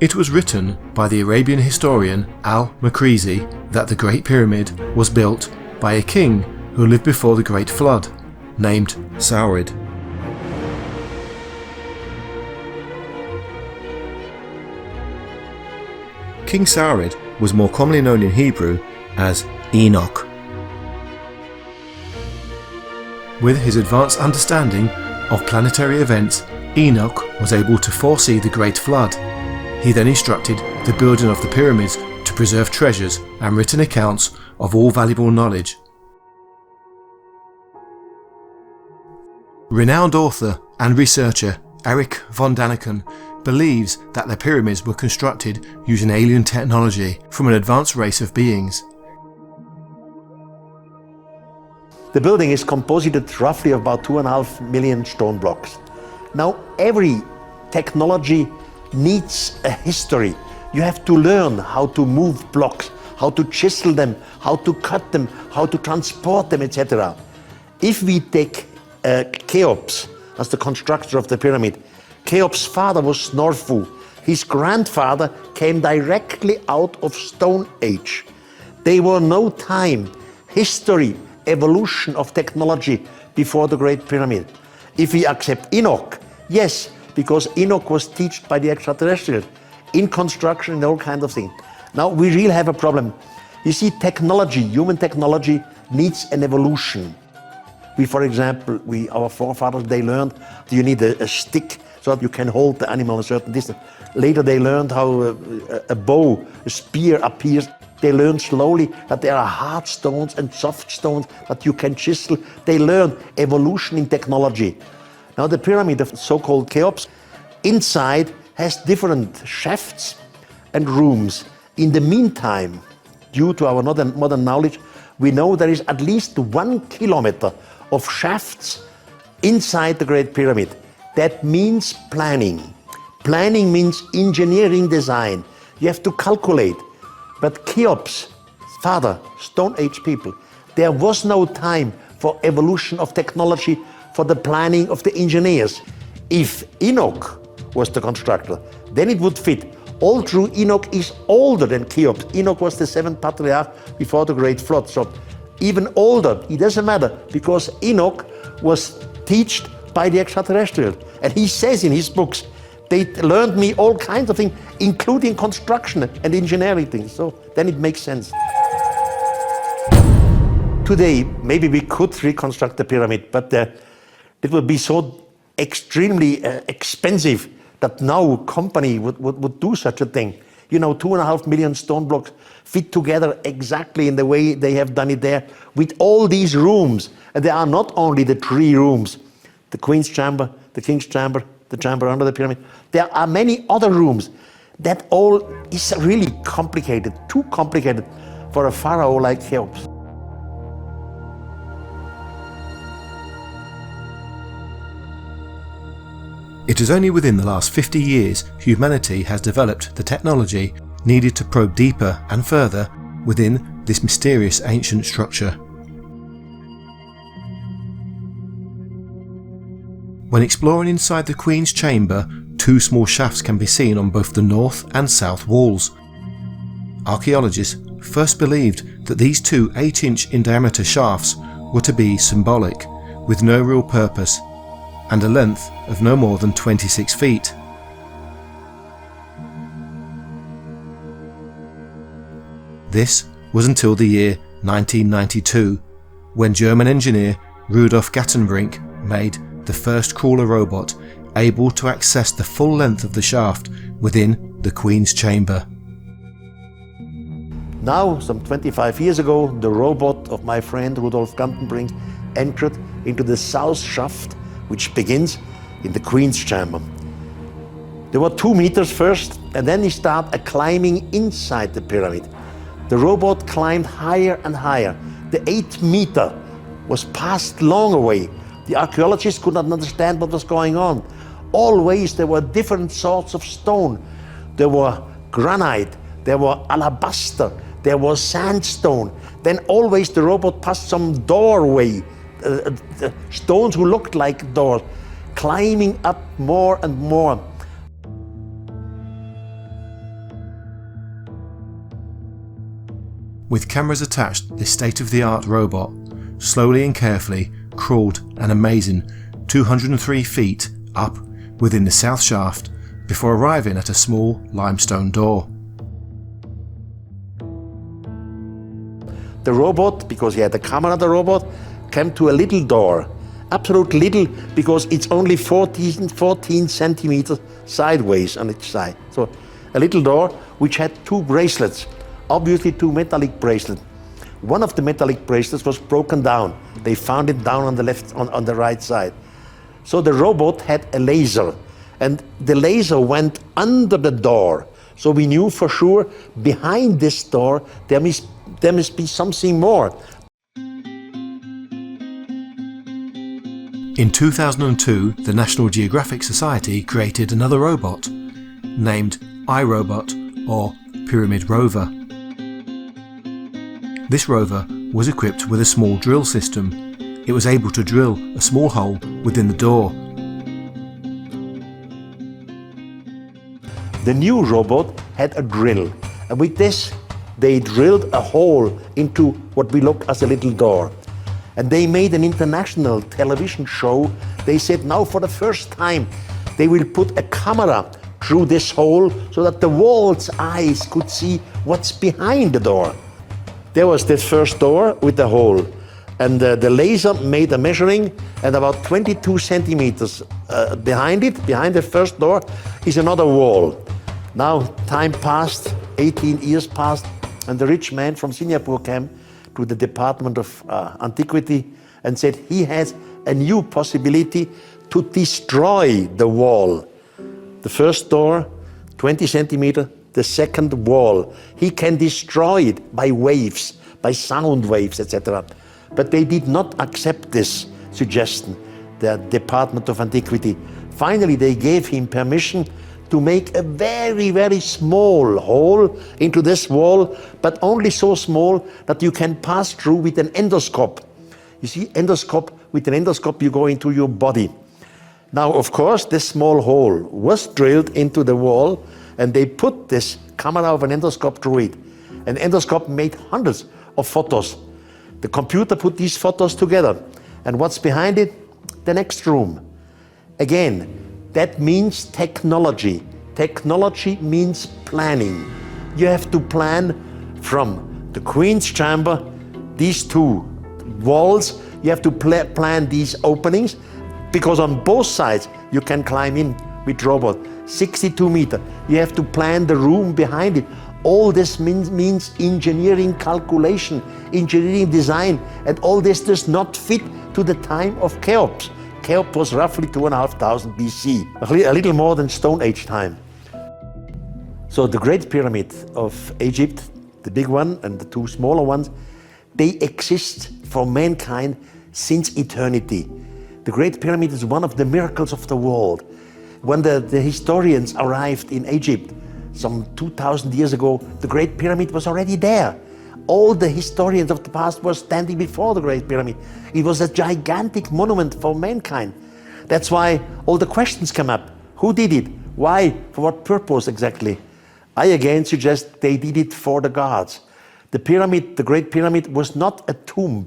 It was written by the Arabian historian Al-Maqrizi that the Great Pyramid was built by a king who lived before the Great Flood, named Saurid. King Saurid was more commonly known in Hebrew as Enoch. With his advanced understanding of planetary events, Enoch was able to foresee the Great Flood. He then instructed the building of the pyramids to preserve treasures and written accounts of all valuable knowledge. Renowned author and researcher Erich von Daniken believes that the pyramids were constructed using alien technology from an advanced race of beings. The building is composed roughly of about 2.5 million stone blocks. Now, every technology needs a history. You have to learn how to move blocks, how to chisel them, how to cut them, how to transport them, etc. If we take Cheops as the constructor of the pyramid, Cheops' father was Snorfu. His grandfather came directly out of Stone Age. There were no time, history, evolution of technology before the Great Pyramid. If we accept Enoch, yes, because Enoch was taught by the extraterrestrials in construction and all kinds of things. Now we really have a problem. You see, technology, human technology, needs an evolution. For example, our forefathers, they learned that you need a stick so that you can hold the animal a certain distance. Later they learned how a bow, a spear appears. They learned slowly that there are hard stones and soft stones that you can chisel. They learned evolution in technology. Now the pyramid of so-called Cheops, inside has different shafts and rooms. In the meantime, due to our modern knowledge, we know there is at least 1 kilometer of shafts inside the Great Pyramid. That means planning. Planning means engineering design. You have to calculate. But Cheops' father, Stone Age people, there was no time for evolution of technology, for the planning of the engineers. If Enoch was the constructor, then it would fit. All true, Enoch is older than Cheops. Enoch was the 7th patriarch before the Great Flood. So even older, it doesn't matter, because Enoch was taught by the extraterrestrials. And he says in his books, they learned me all kinds of things, including construction and engineering things. So then it makes sense. Today, maybe we could reconstruct the pyramid, but it would be so extremely expensive that no company would do such a thing. You know, 2.5 million stone blocks fit together exactly in the way they have done it there, with all these rooms. And there are not only the 3 rooms, the Queen's Chamber, the King's Chamber, the chamber under the pyramid. There are many other rooms. That all is really complicated, too complicated for a pharaoh like Cheops. It is only within the last 50 years humanity has developed the technology needed to probe deeper and further within this mysterious ancient structure. When exploring inside the Queen's Chamber, 2 small shafts can be seen on both the north and south walls. Archaeologists first believed that these 2 8-inch in diameter shafts were to be symbolic, with no real purpose, and a length of no more than 26 feet. This was until the year 1992, when German engineer Rudolf Gattenbrink made the first crawler robot able to access the full length of the shaft within the Queen's Chamber. Now, some 25 years ago, the robot of my friend Rudolf Gattenbrink entered into the south shaft, which begins in the Queen's Chamber. There were 2 meters first, and then he started climbing inside the pyramid. The robot climbed higher and higher. The 8 meter was passed long away. The archaeologists could not understand what was going on. Always there were different sorts of stone. There were granite, there were alabaster, there was sandstone. Then always the robot passed some doorway, stones who looked like doors, climbing up more and more. With cameras attached, this state-of-the-art robot slowly and carefully crawled an amazing 203 feet up within the south shaft before arriving at a small limestone door. The robot, because he had the camera, the robot, came to a little door. Absolute little, because it's only 14 centimeters sideways on each side. So a little door which had two bracelets, obviously two metallic bracelets. One of the metallic bracelets was broken down. They found it down on the left, on the right side. So the robot had a laser, and the laser went under the door. So we knew for sure behind this door there must be something more. In 2002, the National Geographic Society created another robot, named iRobot or Pyramid Rover. This rover was equipped with a small drill system. It was able to drill a small hole within the door. The new robot had a drill, and with this they drilled a hole into what we look as a little door. And they made an international television show. They said now for the first time they will put a camera through this hole so that the world's eyes could see what's behind the door. There was this first door with the hole, and the laser made a measuring, and about 22 centimeters behind the first door, is another wall. Now time passed, 18 years passed, and the rich man from Singapore came to the Department of Antiquity and said he has a new possibility to destroy the wall. The first door, 20 centimeters, the second wall. He can destroy it by waves, by sound waves, etc. But they did not accept this suggestion, the Department of Antiquity. Finally, they gave him permission to make a very, very small hole into this wall, but only so small that you can pass through with an endoscope. You see, with an endoscope you go into your body. Now, of course, this small hole was drilled into the wall, and they put this camera of an endoscope through it. An endoscope made hundreds of photos. The computer put these photos together. And what's behind it? The next room. Again, that means technology. Technology means planning. You have to plan from the Queen's Chamber, these two walls, you have to plan these openings, because on both sides you can climb in with robot. 62 meters. You have to plan the room behind it. All this means engineering calculation, engineering design, and all this does not fit to the time of Cheops. Cheops was roughly 2,500 BC, a little more than Stone Age time. So the Great Pyramid of Egypt, the big one and the two smaller ones, they exist for mankind since eternity. The Great Pyramid is one of the miracles of the world. When the historians arrived in Egypt some 2,000 years ago, the Great Pyramid was already there. All the historians of the past were standing before the Great Pyramid. It was a gigantic monument for mankind. That's why all the questions come up. Who did it? Why? For what purpose exactly? I again suggest they did it for the gods. The pyramid, the Great Pyramid, was not a tomb.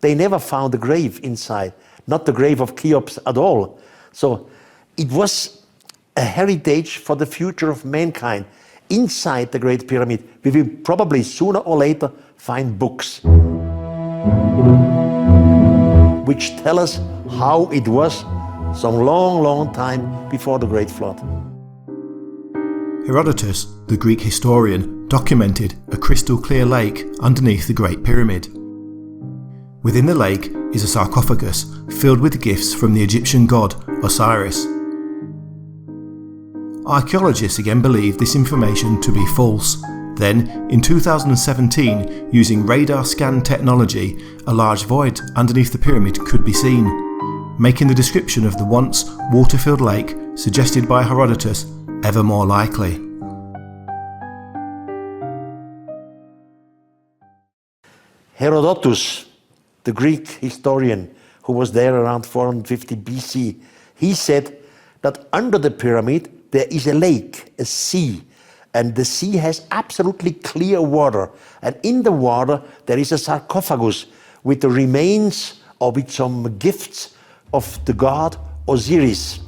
They never found a grave inside, not the grave of Cheops at all. So it was a heritage for the future of mankind. Inside the Great Pyramid, we will probably sooner or later find books which tell us how it was some long, long time before the Great Flood. Herodotus, the Greek historian, documented a crystal clear lake underneath the Great Pyramid. Within the lake is a sarcophagus filled with gifts from the Egyptian god Osiris. Archaeologists again believe this information to be false. Then, in 2017, using radar scan technology, a large void underneath the pyramid could be seen, making the description of the once water-filled lake suggested by Herodotus ever more likely. Herodotus, the Greek historian who was there around 450 BC, he said that under the pyramid there is a lake, a sea, And the sea has absolutely clear water. And in the water, there is a sarcophagus with the remains or with some gifts of the god Osiris.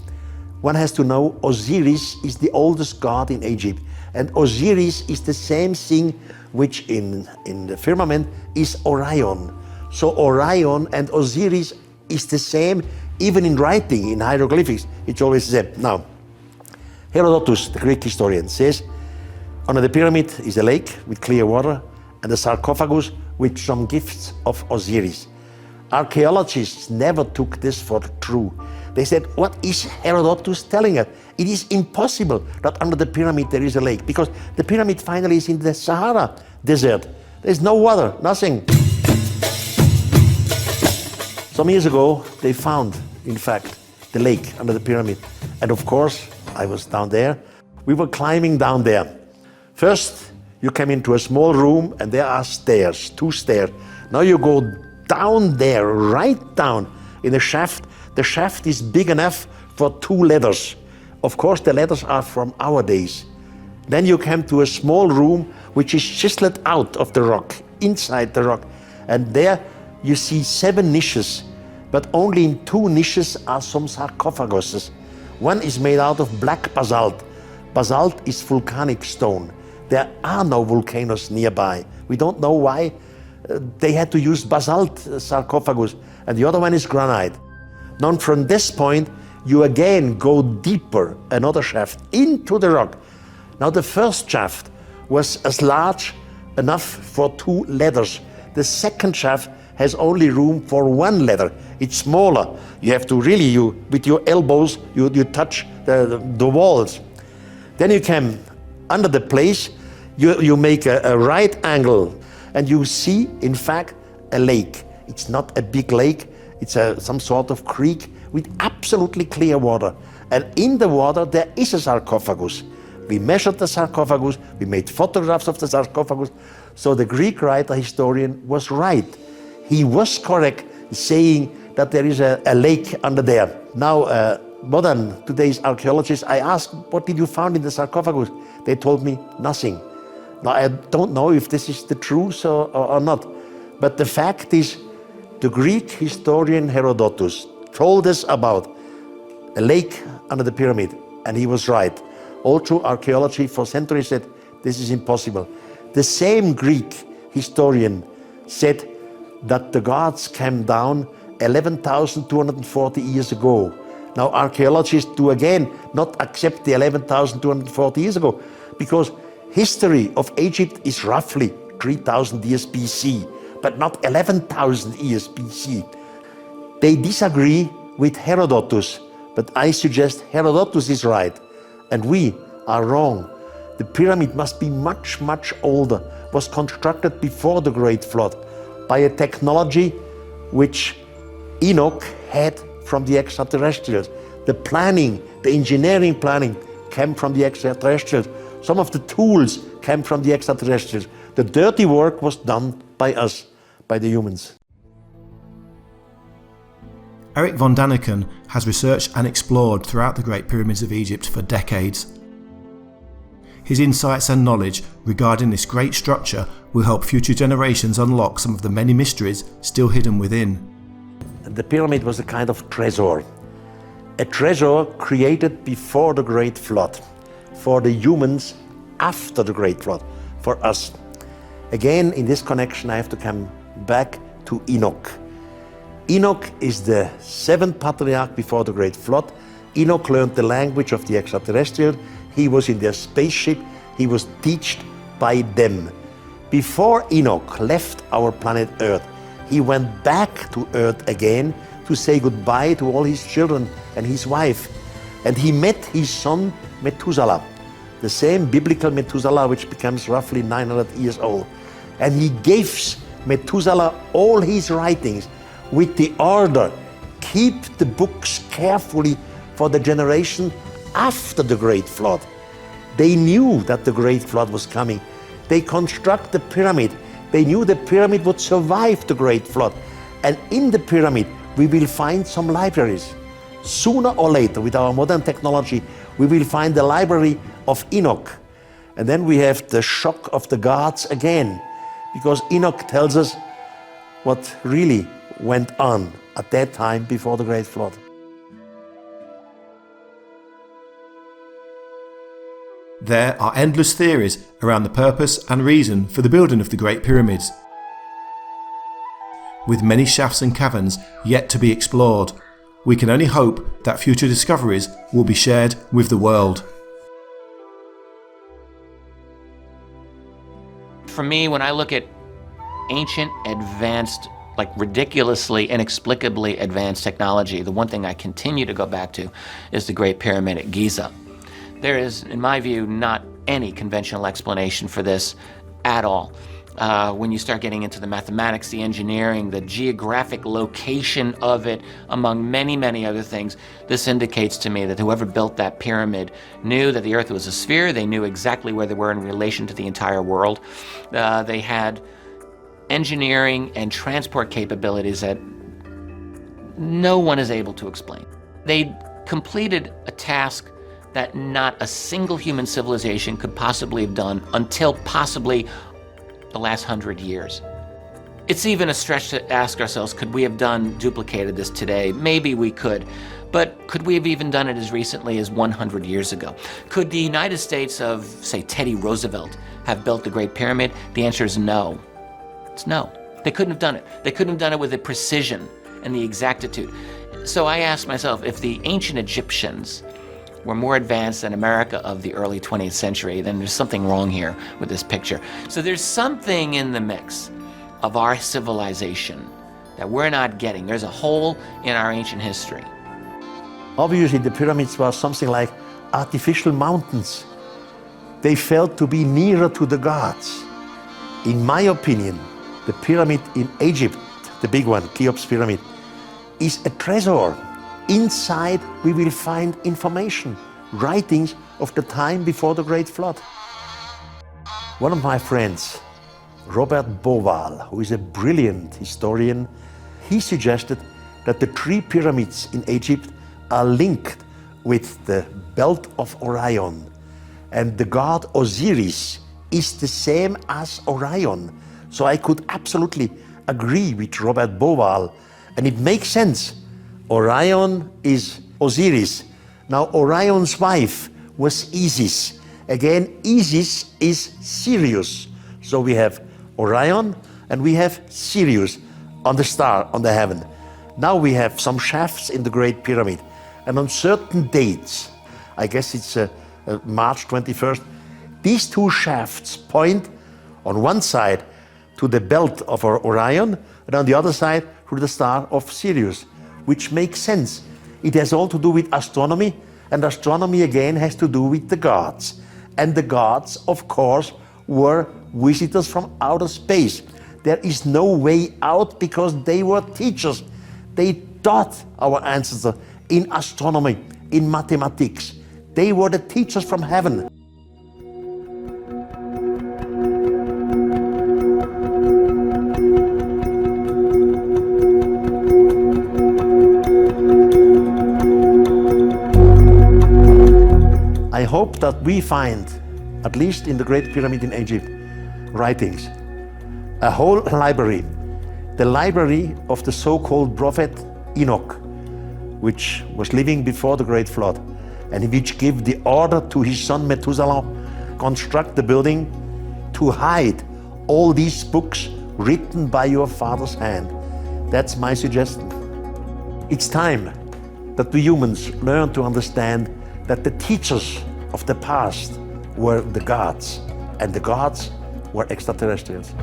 One has to know Osiris is the oldest god in Egypt. And Osiris is the same thing which in the firmament is Orion. So Orion and Osiris is the same, even in writing, in hieroglyphics, it's always the same. Now, Herodotus, the Greek historian, says, under the pyramid is a lake with clear water and a sarcophagus with some gifts of Osiris. Archaeologists never took this for true. They said, what is Herodotus telling us? It is impossible that under the pyramid there is a lake, because the pyramid finally is in the Sahara desert. There's no water, nothing. Some years ago, they found, in fact, the lake under the pyramid. And of course, I was down there. We were climbing down there. First, you come into a small room and there are stairs, 2 stairs. Now you go down there, right down in the shaft. The shaft is big enough for 2 ladders. Of course, the ladders are from our days. Then you come to a small room which is chiseled out of the rock, inside the rock. And there you see 7 niches, but only in 2 niches are some sarcophaguses. One is made out of black basalt. Basalt is volcanic stone. There are no volcanoes nearby. We don't know why they had to use basalt sarcophagus, and the other one is granite. Now from this point, you again go deeper, another shaft, into the rock. Now the first shaft was as large enough for 2 ladders. The second shaft has only room for 1 ladder. It's smaller. You have to really, with your elbows, you touch the walls. Then you come under the place, you make a right angle, and you see, in fact, a lake. It's not a big lake, it's some sort of creek with absolutely clear water. And in the water, there is a sarcophagus. We measured the sarcophagus, we made photographs of the sarcophagus. So the Greek writer, historian, was right. He was correct saying that there is a lake under there. Now, modern, today's archaeologists, I asked, what did you find in the sarcophagus? They told me nothing. Now, I don't know if this is the truth or not, but the fact is, the Greek historian Herodotus told us about a lake under the pyramid, and he was right. All through archaeology for centuries said, this is impossible. The same Greek historian said that the gods came down 11,240 years ago. Now archaeologists do again not accept the 11,240 years ago, because history of Egypt is roughly 3,000 years BC, but not 11,000 years BC. They disagree with Herodotus, but I suggest Herodotus is right and we are wrong. The pyramid must be much, much older, was constructed before the Great Flood by a technology which Enoch had from the extraterrestrials. The planning, the engineering planning came from the extraterrestrials. Some of the tools came from the extraterrestrials. The dirty work was done by us, by the humans. Eric von Daniken has researched and explored throughout the Great Pyramids of Egypt for decades. His insights and knowledge regarding this great structure will help future generations unlock some of the many mysteries still hidden within. The pyramid was a kind of treasure. A treasure created before the Great Flood, for the humans after the Great Flood, for us. Again, in this connection, I have to come back to Enoch. Enoch is the 7th patriarch before the Great Flood. Enoch learned the language of the extraterrestrials. He was in their spaceship. He was taught by them. Before Enoch left our planet Earth, he went back to Earth again to say goodbye to all his children and his wife. And he met his son Methuselah, the same biblical Methuselah which becomes roughly 900 years old. And he gives Methuselah all his writings with the order, keep the books carefully for the generation after the Great Flood. They knew that the Great Flood was coming. They construct the pyramid. They knew the pyramid would survive the Great Flood. And in the pyramid, we will find some libraries. Sooner or later, with our modern technology, we will find the library of Enoch. And then we have the shock of the gods again, because Enoch tells us what really went on at that time before the Great Flood. There are endless theories around the purpose and reason for the building of the Great Pyramids, with many shafts and caverns yet to be explored. We can only hope that future discoveries will be shared with the world. For me, when I look at ancient, advanced, like ridiculously, inexplicably advanced technology, the one thing I continue to go back to is the Great Pyramid at Giza. There is, in my view, not any conventional explanation for this at all. When you start getting into the mathematics, the engineering, the geographic location of it, among many, many other things, this indicates to me that whoever built that pyramid knew that the Earth was a sphere. They knew exactly where they were in relation to the entire world. They had engineering and transport capabilities that no one is able to explain. They completed a task that not a single human civilization could possibly have done until possibly the last 100 years. It's even a stretch to ask ourselves, could we have duplicated this today? Maybe we could, but could we have even done it as recently as 100 years ago? Could the United States of, say, Teddy Roosevelt have built the Great Pyramid? The answer is no. It's no. They couldn't have done it. They couldn't have done it with the precision and the exactitude. So I asked myself, if the ancient Egyptians were more advanced than America of the early 20th century, then there's something wrong here with this picture. So there's something in the mix of our civilization that we're not getting. There's a hole in our ancient history. Obviously, the pyramids were something like artificial mountains. They felt to be nearer to the gods. In my opinion, the pyramid in Egypt, the big one, Cheops Pyramid, is a treasure. Inside we will find information, writings of the time before the Great Flood. One of my friends, Robert Bauval, who is a brilliant historian, he suggested that the 3 pyramids in Egypt are linked with the belt of Orion, and the god Osiris is the same as Orion. So I could absolutely agree with Robert Bauval, and it makes sense. Orion is Osiris. Now Orion's wife was Isis. Again, Isis is Sirius. So we have Orion and we have Sirius on the star, on the heaven. Now we have some shafts in the Great Pyramid. And on certain dates, I guess it's March 21st, these 2 shafts point on one side to the belt of Orion and on the other side to the star of Sirius, which makes sense. It has all to do with astronomy, and astronomy again has to do with the gods. And the gods, of course, were visitors from outer space. There is no way out because they were teachers. They taught our ancestors in astronomy, in mathematics. They were the teachers from heaven. I hope that we find, at least in the Great Pyramid in Egypt, writings, a whole library, the library of the so-called prophet Enoch, which was living before the Great Flood, and which gave the order to his son Methuselah, construct the building to hide all these books written by your father's hand. That's my suggestion. It's time that we humans learn to understand that the teachers of the past were the gods, and the gods were extraterrestrials.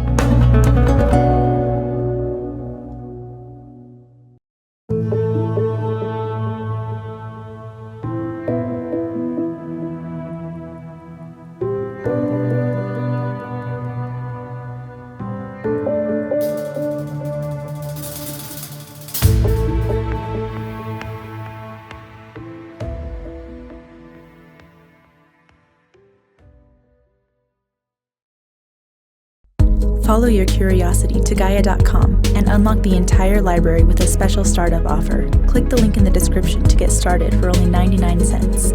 Follow your curiosity to Gaia.com and unlock the entire library with a special startup offer. Click the link in the description to get started for only 99 cents.